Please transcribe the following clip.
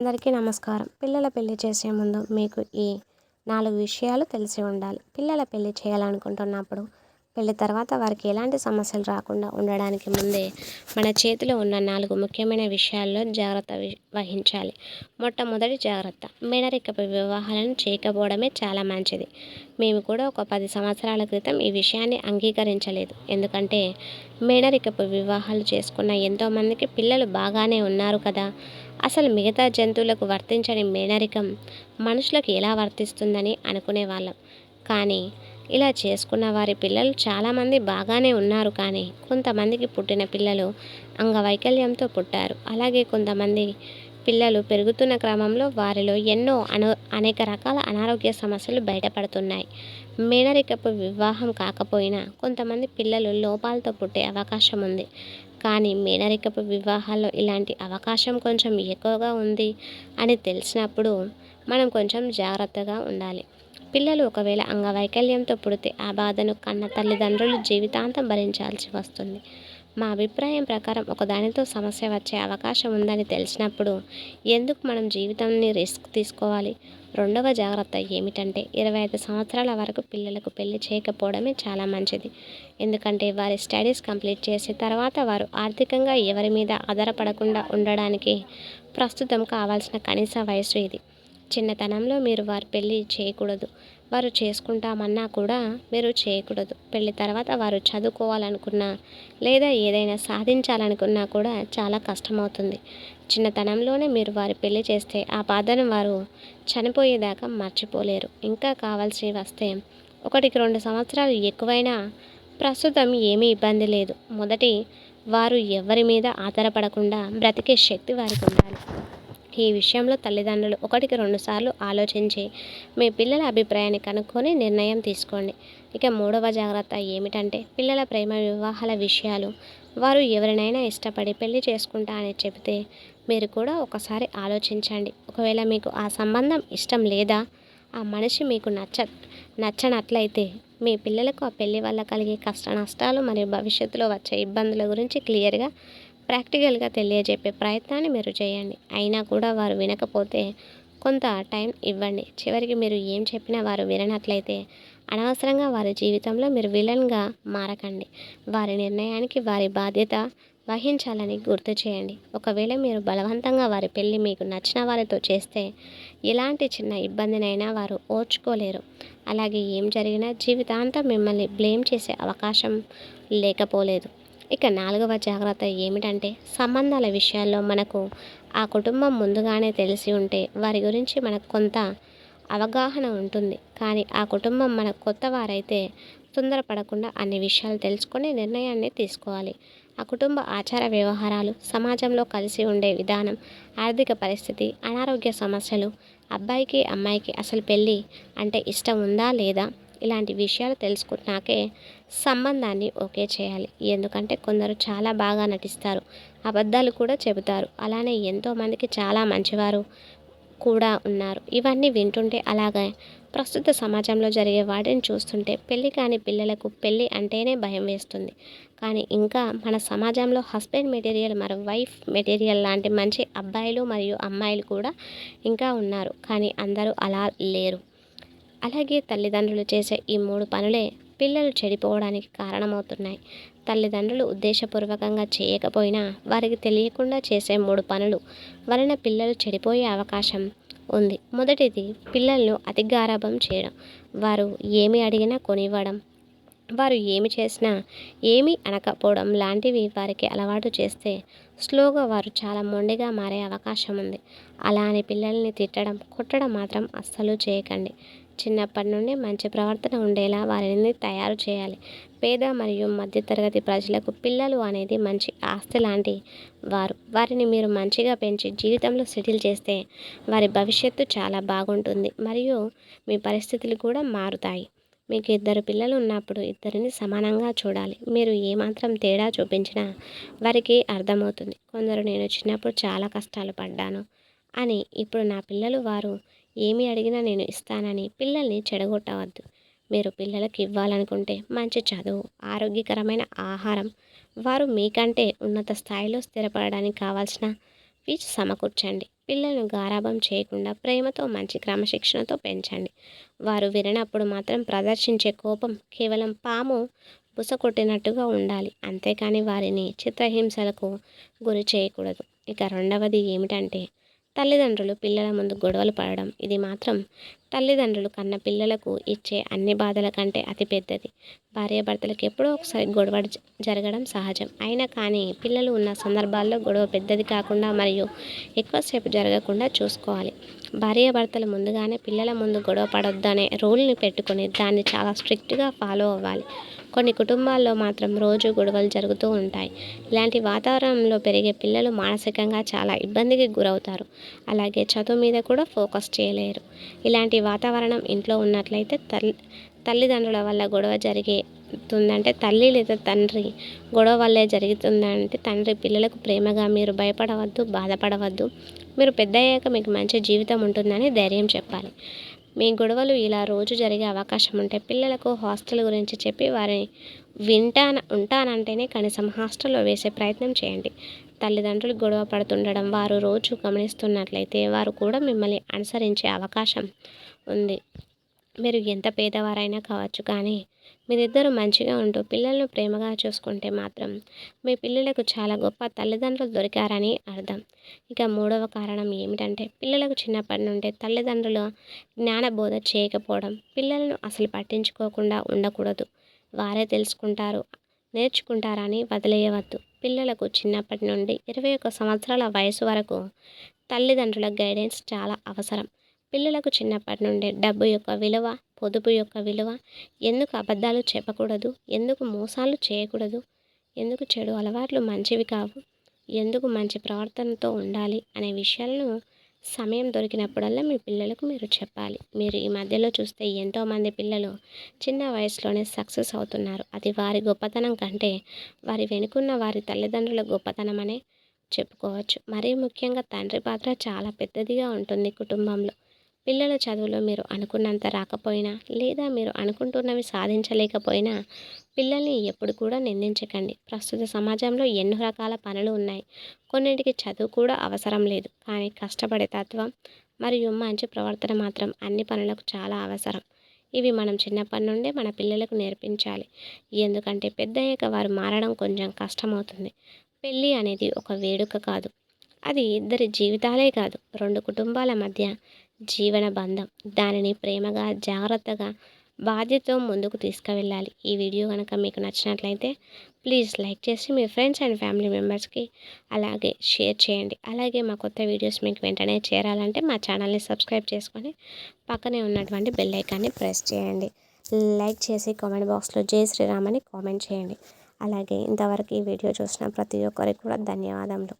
అందరికీ నమస్కారం. పిల్లల పెళ్లి చేసే ముందు మీకు ఈ 4 విషయాలు తెలిసి ఉండాలి. పిల్లల పెళ్లి చేయాలనుకుంటున్నప్పుడు, పెళ్లి తర్వాత వారికి ఎలాంటి సమస్యలు రాకుండా ఉండడానికి ముందే మన చేతిలో ఉన్న 4 ముఖ్యమైన విషయాల్లో జాగ్రత్త వహించాలి. మొట్టమొదటి జాగ్రత్త, మేనరికపు వివాహాలను చేయకపోవడమే చాలా మంచిది. మేము కూడా ఒక 10 సంవత్సరాల క్రితం ఈ విషయాన్ని అంగీకరించలేదు. ఎందుకంటే మేనరికపు వివాహాలు చేసుకున్న ఎంతోమందికి పిల్లలు బాగానే ఉన్నారు కదా, అసలు మిగతా జంతువులకు వర్తించని మేనరికం మనుషులకు ఎలా వర్తిస్తుందని అనుకునేవాళ్ళం. కానీ ఇలా చేసుకున్న వారి పిల్లలు చాలామంది బాగానే ఉన్నారు. కానీ కొంతమందికి పుట్టిన పిల్లలు అంగవైకల్యంతో పుట్టారు. అలాగే కొంతమంది పిల్లలు పెరుగుతున్న క్రమంలో వారిలో ఎన్నో అనేక రకాల అనారోగ్య సమస్యలు బయటపడుతున్నాయి. మేనరికపు వివాహం కాకపోయినా కొంతమంది పిల్లలు లోపాలతో పుట్టే అవకాశం ఉంది. కానీ మేనరికపు వివాహాల్లో ఇలాంటి అవకాశం కొంచెం ఎక్కువగా ఉంది అని తెలిసినప్పుడు మనం కొంచెం జాగ్రత్తగా ఉండాలి. పిల్లలు ఒకవేళ అంగవైకల్యంతో పుడితే ఆ బాధను కన్న తల్లిదండ్రులు జీవితాంతం భరించాల్సి వస్తుంది. మా అభిప్రాయం ప్రకారం ఒకదానితో సమస్య వచ్చే అవకాశం ఉందని తెలిసినప్పుడు ఎందుకు మనం జీవితాన్ని రిస్క్ తీసుకోవాలి? రెండవ జాగ్రత్త ఏమిటంటే 25 సంవత్సరాల వరకు పిల్లలకు పెళ్లి చేయకపోవడమే చాలా మంచిది. ఎందుకంటే వారి స్టడీస్ కంప్లీట్ చేసే తర్వాత వారు ఆర్థికంగా ఎవరి మీద ఆధారపడకుండా ఉండడానికి ప్రస్తుతం కావాల్సిన కనీస వయసు ఇది. చిన్నతనంలో మీరు వారి పెళ్లి చేయకూడదు. వారు చేసుకుంటామన్నా కూడా మీరు చేయకూడదు. పెళ్లి తర్వాత వారు చదువుకోవాలనుకున్నా లేదా ఏదైనా సాధించాలనుకున్నా కూడా చాలా కష్టమవుతుంది. చిన్నతనంలోనే మీరు వారి పెళ్లి చేస్తే ఆ బాధను వారు చనిపోయేదాకా మర్చిపోలేరు. ఇంకా కావాల్సి వస్తే 1-2 సంవత్సరాలు ఎక్కువైనా ప్రస్తుతం ఏమీ ఇబ్బంది లేదు. మొదటి వారు ఎవరి మీద ఆధారపడకుండా బ్రతికే శక్తి వారికి ఉండాలి. ఈ విషయంలో తల్లిదండ్రులు 1-2 సార్లు ఆలోచించి మీ పిల్లల అభిప్రాయాన్ని కనుక్కొని నిర్ణయం తీసుకోండి. ఇక మూడవ జాగ్రత్త ఏమిటంటే పిల్లల ప్రేమ వివాహాల విషయాలు. వారు ఎవరినైనా ఇష్టపడి పెళ్లి చేసుకుంటా అని చెబితే మీరు కూడా ఒకసారి ఆలోచించండి. ఒకవేళ మీకు ఆ సంబంధం ఇష్టం లేదా, ఆ మనిషి మీకు నచ్చనట్లయితే మీ పిల్లలకు ఆ పెళ్లి వల్ల కలిగే కష్ట నష్టాలు మరియు భవిష్యత్తులో వచ్చే ఇబ్బందుల గురించి క్లియర్గా ప్రాక్టికల్గా తెలియజెప్పే ప్రయత్నాన్ని మీరు చేయండి. అయినా కూడా వారు వినకపోతే కొంత టైం ఇవ్వండి. చివరికి మీరు ఏం చెప్పినా వారు విననట్లయితే అనవసరంగా వారి జీవితంలో మీరు విలన్గా మారకండి. వారి నిర్ణయానికి వారి బాధ్యత వహించాలని గుర్తు చేయండి. ఒకవేళ మీరు బలవంతంగా వారి పెళ్లి మీకు నచ్చిన వారితో చేస్తే ఎలాంటి చిన్న ఇబ్బందినైనా వారు ఓర్చుకోలేరు. అలాగే ఏం జరిగినా జీవితాంతం మిమ్మల్ని బ్లేమ్ చేసే అవకాశం లేకపోలేదు. ఇక 4వ జాగ్రత్త ఏమిటంటే సంబంధాల విషయాల్లో మనకు ఆ కుటుంబం ముందుగానే తెలిసి ఉంటే వారి గురించి మనకు కొంత అవగాహన ఉంటుంది. కానీ ఆ కుటుంబం మనకు కొత్త వారైతే తొందరపడకుండా అన్ని విషయాలు తెలుసుకొని నిర్ణయాన్ని తీసుకోవాలి. ఆ కుటుంబ ఆచార వ్యవహారాలు, సమాజంలో కలిసి ఉండే విధానం, ఆర్థిక పరిస్థితి, అనారోగ్య సమస్యలు, అబ్బాయికి అమ్మాయికి అసలు పెళ్ళి అంటే ఇష్టం ఉందా లేదా, ఇలాంటి విషయాలు తెలుసుకున్నాకే సంబంధాన్ని ఓకే చేయాలి. ఎందుకంటే కొందరు చాలా బాగా నటిస్తారు, అబద్ధాలు కూడా చెబుతారు. అలానే ఎంతోమందికి చాలా మంచివారు కూడా ఉన్నారు. ఇవన్నీ వింటుంటే అలాగే ప్రస్తుత సమాజంలో జరిగే వాటిని చూస్తుంటే పెళ్ళి కాని పిల్లలకు పెళ్ళి అంటేనే భయం వేస్తుంది. కానీ ఇంకా మన సమాజంలో హస్బెండ్ మెటీరియల్ మరియు వైఫ్ మెటీరియల్ లాంటి మంచి అబ్బాయిలు మరియు అమ్మాయిలు కూడా ఇంకా ఉన్నారు. కానీ అందరూ అలా లేరు. అలాగే తల్లిదండ్రులు చేసే ఈ 3 పనులే పిల్లలు చెడిపోవడానికి కారణమవుతున్నాయి. తల్లిదండ్రులు ఉద్దేశపూర్వకంగా చేయకపోయినా వారికి తెలియకుండా చేసే 3 పనులు వలన పిల్లలు చెడిపోయే అవకాశం ఉంది. మొదటిది, పిల్లలను అతి గారాబం చేయడం. వారు ఏమి అడిగినా కొనివ్వడం, వారు ఏమి చేసినా ఏమీ అనకపోవడం లాంటివి వారికి అలవాటు చేస్తే స్లోగా వారు చాలా మొండిగా మారే అవకాశం ఉంది. అలా అని పిల్లల్ని తిట్టడం, కొట్టడం మాత్రం అస్సలు చేయకండి. చిన్నప్పటి నుండి మంచి ప్రవర్తన ఉండేలా వారిని తయారు చేయాలి. పేద మరియు మధ్యతరగతి ప్రజలకు పిల్లలు అనేది మంచి ఆస్తి లాంటి వారు. వారిని మీరు మంచిగా పెంచి జీవితంలో సెటిల్ చేస్తే వారి భవిష్యత్తు చాలా బాగుంటుంది మరియు మీ పరిస్థితులు కూడా మారుతాయి. మీకు 2 పిల్లలు ఉన్నప్పుడు ఇద్దరిని సమానంగా చూడాలి. మీరు ఏమాత్రం తేడా చూపించినా వారికి అర్థమవుతుంది. కొందరు నేను చిన్నప్పుడు చాలా కష్టాలు పడ్డాను అని ఇప్పుడు నా పిల్లలు వారు ఏమి అడిగినా నేను ఇస్తానని పిల్లల్ని చెడగొట్టవద్దు. మీరు పిల్లలకు ఇవ్వాలనుకుంటే మంచి చదువు, ఆరోగ్యకరమైన ఆహారం, వారు మీకంటే ఉన్నత స్థాయిలో స్థిరపడడానికి కావాల్సిన సమకూర్చండి. పిల్లలను గారాబం చేయకుండా ప్రేమతో మంచి క్రమశిక్షణతో పెంచండి. వారు విననప్పుడు మాత్రం ప్రదర్శించే కోపం కేవలం పాము బుస కొట్టినట్టుగా ఉండాలి. అంతేకాని వారిని చిత్రహింసలకు గురి చేయకూడదు. ఇక రెండవది ఏమిటంటే తల్లిదండ్రులు పిల్లల ముందు గొడవలు పడడం. ఇది మాత్రం తల్లిదండ్రులు కన్న పిల్లలకు ఇచ్చే అన్ని బాధల కంటే అతి పెద్దది. భార్యాభర్తలకు ఎప్పుడో ఒకసారి గొడవ జరగడం సహజం. అయినా కానీ పిల్లలు ఉన్న సందర్భాల్లో గొడవ పెద్దది కాకుండా మరియు ఎక్కువసేపు జరగకుండా చూసుకోవాలి. భార్యాభర్తలు ముందుగానే పిల్లల ముందు గొడవ పడొద్దనే రూల్ని పెట్టుకొని దాన్ని చాలా స్ట్రిక్ట్గా ఫాలో అవ్వాలి. కొన్ని కుటుంబాల్లో మాత్రం రోజు గొడవలు జరుగుతూ ఉంటాయి. ఇలాంటి వాతావరణంలో పెరిగే పిల్లలు మానసికంగా చాలా ఇబ్బందికి గురవుతారు. అలాగే చదువు మీద కూడా ఫోకస్ చేయలేరు. ఇలాంటి వాతావరణం ఇంట్లో ఉన్నట్లయితే తల్లిదండ్రుల వల్ల గొడవ జరుగుతుందంటే తల్లి లేదా తండ్రి గొడవ వల్లే జరుగుతుందంటే తండ్రి పిల్లలకు ప్రేమగా మీరు భయపడవద్దు, బాధపడవద్దు, మీరు పెద్దయ్యాక మీకు మంచి జీవితం ఉంటుందని ధైర్యం చెప్పాలి. మీ గొడవలు ఇలా రోజు జరిగే అవకాశం ఉంటే పిల్లలకు హాస్టల్ గురించి చెప్పి వారిని ఉంటానంటేనే కనీసం హాస్టల్లో వేసే ప్రయత్నం చేయండి. తల్లిదండ్రులు గొడవ పడుతుండడం వారు రోజు గమనిస్తున్నట్లయితే వారు కూడా మిమ్మల్ని అనుసరించే అవకాశం ఉంది. మీరు ఎంత పేదవారైనా కావచ్చు, కానీ మీరిద్దరూ మంచిగా ఉంటూ పిల్లలను ప్రేమగా చూసుకుంటే మాత్రం మీ పిల్లలకు చాలా గొప్ప తల్లిదండ్రులు దొరికారని అర్థం. ఇక మూడవ కారణం ఏమిటంటే పిల్లలకు చిన్నప్పటి నుండే తల్లిదండ్రులు జ్ఞానబోధ చేయకపోవడం. పిల్లలను అసలు పట్టించుకోకుండా ఉండకూడదు. వారే తెలుసుకుంటారు, నేర్చుకుంటారని వదిలేయవద్దు. పిల్లలకు చిన్నప్పటి నుండి 21 సంవత్సరాల వయసు వరకు తల్లిదండ్రుల గైడెన్స్ చాలా అవసరం. పిల్లలకు చిన్నప్పటి నుండే డబ్బు యొక్క విలువ, పొదుపు యొక్క విలువ, ఎందుకు అబద్ధాలు చెప్పకూడదు, ఎందుకు మోసాలు చేయకూడదు, ఎందుకు చెడు అలవాట్లు మంచివి కావు, ఎందుకు మంచి ప్రవర్తనతో ఉండాలి అనే విషయాలను సమయం దొరికినప్పుడల్లా మీ పిల్లలకు మీరు చెప్పాలి. మీరు ఈ మధ్యలో చూస్తే ఎంతోమంది పిల్లలు చిన్న వయసులోనే సక్సెస్ అవుతున్నారు. అది వారి గొప్పతనం కంటే వారి వెనుకున్న వారి తల్లిదండ్రుల గొప్పతనం అనే చెప్పుకోవచ్చు. మరీ ముఖ్యంగా తండ్రి పాత్ర చాలా పెద్దదిగా ఉంటుంది కుటుంబంలో. పిల్లల చదువులో మీరు అనుకున్నంత రాకపోయినా లేదా మీరు అనుకుంటున్నవి సాధించలేకపోయినా పిల్లల్ని ఎప్పుడు కూడా నిందించకండి. ప్రస్తుత సమాజంలో ఎన్నో రకాల పనులు ఉన్నాయి. కొన్నింటికి చదువు కూడా అవసరం లేదు. కానీ కష్టపడే తత్వం మరియు మంచి ప్రవర్తన మాత్రం అన్ని పనులకు చాలా అవసరం. ఇవి మనం చిన్నప్పటి నుండే మన పిల్లలకు నేర్పించాలి. ఎందుకంటే పెద్దయ్యాక వారు మారడం కొంచెం కష్టమవుతుంది. పెళ్ళి అనేది ఒక వేడుక కాదు, అది ఇద్దరి జీవితాలే కాదు, 2 కుటుంబాల మధ్య జీవన బంధం. దానిని ప్రేమగా, జాగ్రత్తగా, బాధ్యతతో ముందుకు తీసుకువెళ్ళాలి. ఈ వీడియో కనుక మీకు నచ్చినట్లయితే ప్లీజ్ లైక్ చేసి మీ ఫ్రెండ్స్ అండ్ ఫ్యామిలీ మెంబర్స్కి అలాగే షేర్ చేయండి. అలాగే మా కొత్త వీడియోస్ మీకు వెంటనే చేరాలంటే మా ఛానల్ని సబ్స్క్రైబ్ చేసుకొని పక్కనే ఉన్నటువంటి బెల్ ఐకాన్ని ప్రెస్ చేయండి. లైక్ చేసి కామెంట్ బాక్స్లో జై శ్రీరామ్ అని కామెంట్ చేయండి. అలాగే ఇంతవరకు ఈ వీడియో చూసిన ప్రతి ఒక్కరికి కూడా ధన్యవాదములు.